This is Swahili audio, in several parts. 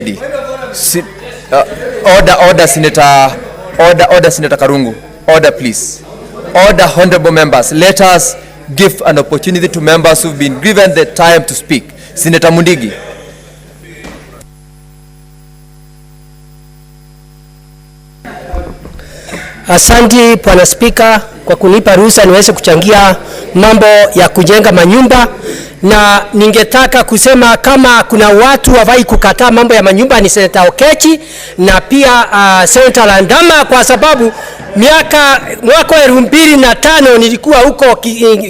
Order, Senator. Order, Senator Karungu. Order, please. Order, honorable members. Let us give an opportunity to members who've been given the time to speak. Senator Mundigi. Asante Bwana Spika kwa kunipa ruhusa niweze kuchangia mambo ya kujenga manyumba, na ningetaka kusema kama kuna watu wafai kukataa mambo ya manyumba ni Senator Okiya na pia Senator Landama, kwa sababu mwaka 2005 nilikuwa huko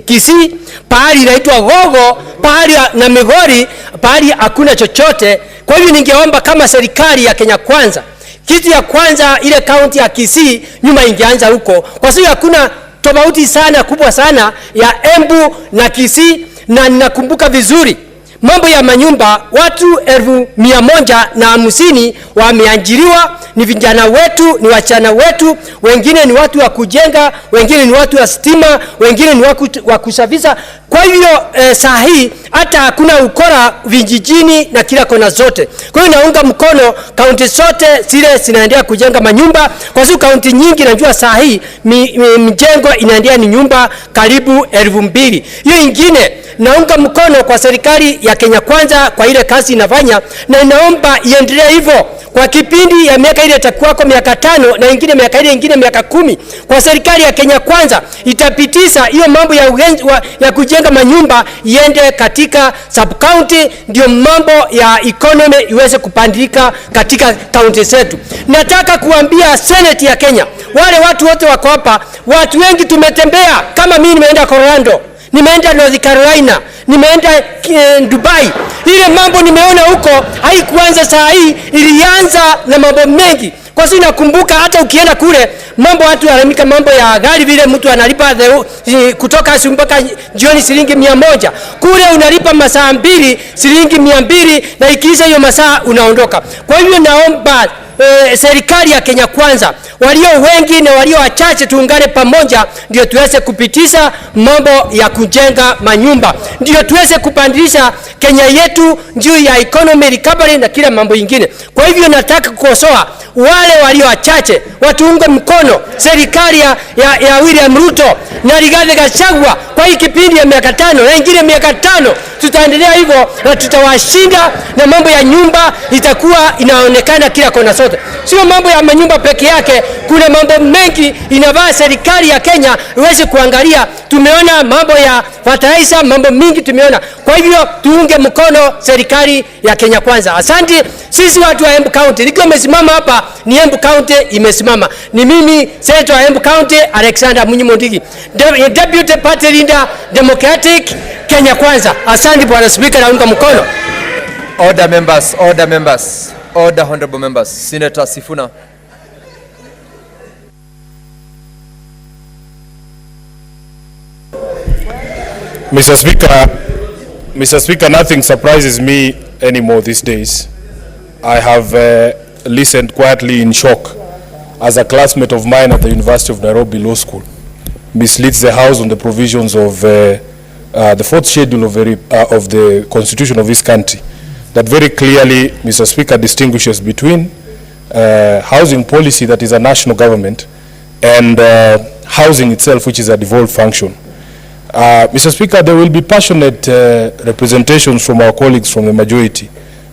Kisii, pahali inaitwa Gogo, pahali na Migori, pahali hakuna chochote. Kwa hivyo ningeomba kama serikali ya Kenya Kwanza, kitu ya kwanza ile kaunti ya Kisii nyuma ingeanza huko, kwa sababu hakuna tofauti sana kubwa sana ya Embu na Kisii. Na ninakumbuka vizuri mambo ya manyumba, watu 150 wameajiriwa, ni vijana wetu, ni wachana wetu, wengine ni watu wa kujenga, wengine ni watu wa stima, wengine ni wa kusafisha. Kwa hivyo saa hii hata hakuna ukora vijijini na kila kona zote. Kwa hiyo naunga mkono kaunti zote zile zinaendelea kujenga manyumba, kwa sababu kaunti nyingi najua saa hii mjengo inaendelea ni nyumba karibu 2000. Hiyo ingine naunga mkono kwa serikali ya Kenya Kwanza kwa ile kazi inafanya, na inaomba iendelee hivyo kwa kipindi ya miaka ile itakuwako miaka 5 na ingine miaka ile ingine miaka 10. Kwa serikali ya Kenya Kwanza itapitisha hiyo mambo ya kujenga manyumba iende katika sub county, ndio mambo ya economy iweze kupandika katika county zetu. Nataka kuambia Senate ya Kenya, wale watu wote wako hapa, watu wengi tumetembea, kama mimi nimeenda Colorado, nimeenda North Carolina, nimeenda Dubai. Ile mambo nimeona huko haikuanza saa hii, ilianza na mambo mengi. Kwa sababu nakumbuka hata ukienda kule mambo watu wanalamika mambo ya gari, vile mtu analipa kutoka asubuhi mpaka jioni shilingi 100. Kule unalipa masaa 2 shilingi 200, na ikiisha hiyo masaa unaondoka. Kwa hivyo naomba serikali ya Kenya Kwanza, walio wengi na walio wachache, tuungane pamoja ndio tuweze kupitisha mambo ya kujenga manyumba, ndio tuweze kupandisha Kenya yetu juu ya economy recovery na kila mambo ingine. Kwa hivyo nataka kukosoa wale walio wachache, watuunge mkono serikali ya William Ruto na Rigathi Gachagua kwa hii kipindi ya miaka 5 na ingine miaka 5. Tutaendelea hivyo na tutawashinda, na mambo ya nyumba itakuwa inaonekana kila kona zote. Sio mambo ya manyumba peke yake, kuna mambo mengi inavaa serikali ya Kenya iweze kuangalia. Tumeona mambo ya fertilizer, mambo mingi tumeona. Kwa hivyo tuunge mkono serikali ya Kenya Kwanza. Asante. Sisi watu wa Embu County, nikiwa nimesimama hapa ni Embu County imesimama. Ni mimi Senator wa Embu County Alexander Mundigi, Deputy Party Leader Democratic Kenya Kwanza. Asante Bwana Speaker, naunga mkono. Order members, order members. Order, honorable members. Senator Sifuna. Mr. Speaker, nothing surprises me anymore these days. I have listened quietly in shock as a classmate of mine at the University of Nairobi Law School misleads the House on the provisions of the 4th schedule of the Constitution of this country, that very clearly, Mr. Speaker, distinguishes between housing policy, that is a national government, and housing itself, which is a devolved function. Mr. Speaker, there will be passionate representations from our colleagues from the majority,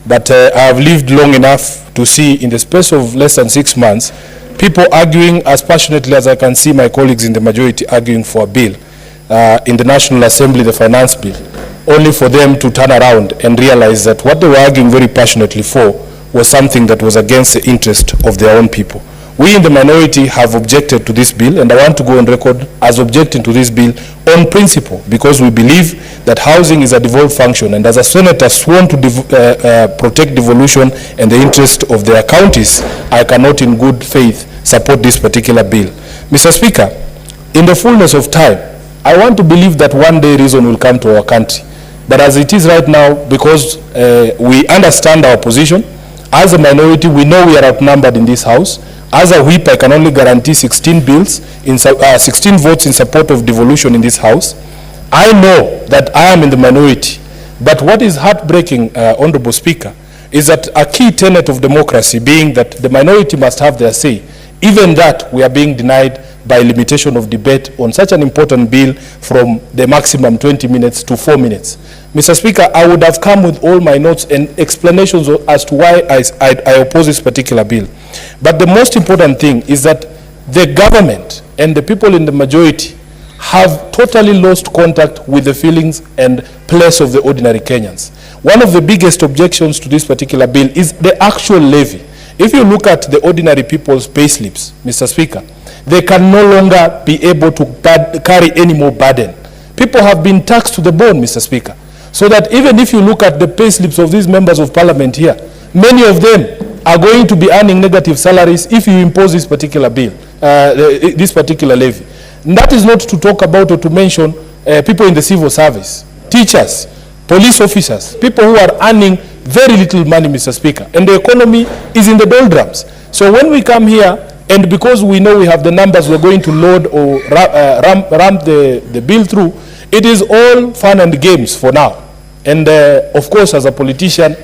but I have lived long enough to see, in the space of less than 6 months, people arguing as passionately as I can see my colleagues in the majority arguing for a bill in the National Assembly, the finance bill, only for them to turn around and realize that what they were arguing very passionately for was something that was against the interest of their own people. We in the minority have objected to this bill, and I want to go on record as objecting to this bill on principle, because we believe that housing is a devolved function, and as a senator sworn to protect devolution and the interest of their counties, I cannot in good faith support this particular bill. Mr. Speaker, in the fullness of time, I want to believe that one day reason will come to our country. But as it is right now, because we understand our position, as a minority, we know we are outnumbered in this house. As a whip, I can only guarantee 16 votes in support of devolution in this house. I know that I am in the minority, but what is heartbreaking, Honorable Speaker, is that a key tenet of democracy being that the minority must have their say, even that we are being denied by limitation of debate on such an important bill from the maximum 20 minutes to 4 minutes. Mr. Speaker, I would have come with all my notes and explanations as to why I oppose this particular bill. But the most important thing is that the government and the people in the majority have totally lost contact with the feelings and place of the ordinary Kenyans. One of the biggest objections to this particular bill is the actual levy. If you look at the ordinary people's payslips, Mr. Speaker, they can no longer be able to carry any more burden. People have been taxed to the bone, Mr. Speaker. So that even if you look at the payslips of these members of parliament here, many of them are going to be earning negative salaries if you impose this particular bill, this particular levy. And that is not to talk about or to mention people in the civil service, teachers, police officers, people who are earning very little money, Mr. Speaker, and the economy is in the doldrums. So when we come here, and because we know we have the numbers we're going to load or ramp the bill through, it is all fun and games for now. And of course, as a politician,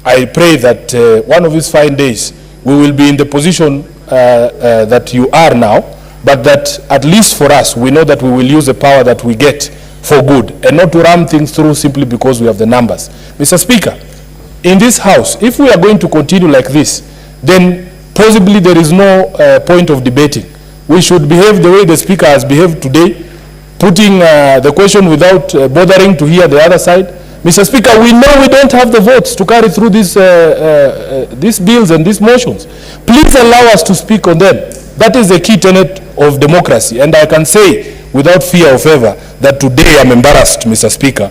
I pray that one of these fine days, we will be in the position that you are now, but that at least for us, we know that we will use the power that we get for good and not to ram things through simply because we have the numbers. Mr. Speaker, in this House, if we are going to continue like this, then possibly there is no point of debating. We should behave the way the Speaker has behaved today, putting the question without bothering to hear the other side. Mr. Speaker, we know we don't have the votes to carry through these bills and these motions. Please allow us to speak on them. That is the key tenet of democracy. And I can say without fear of ever that today I'm embarrassed, Mr. Speaker,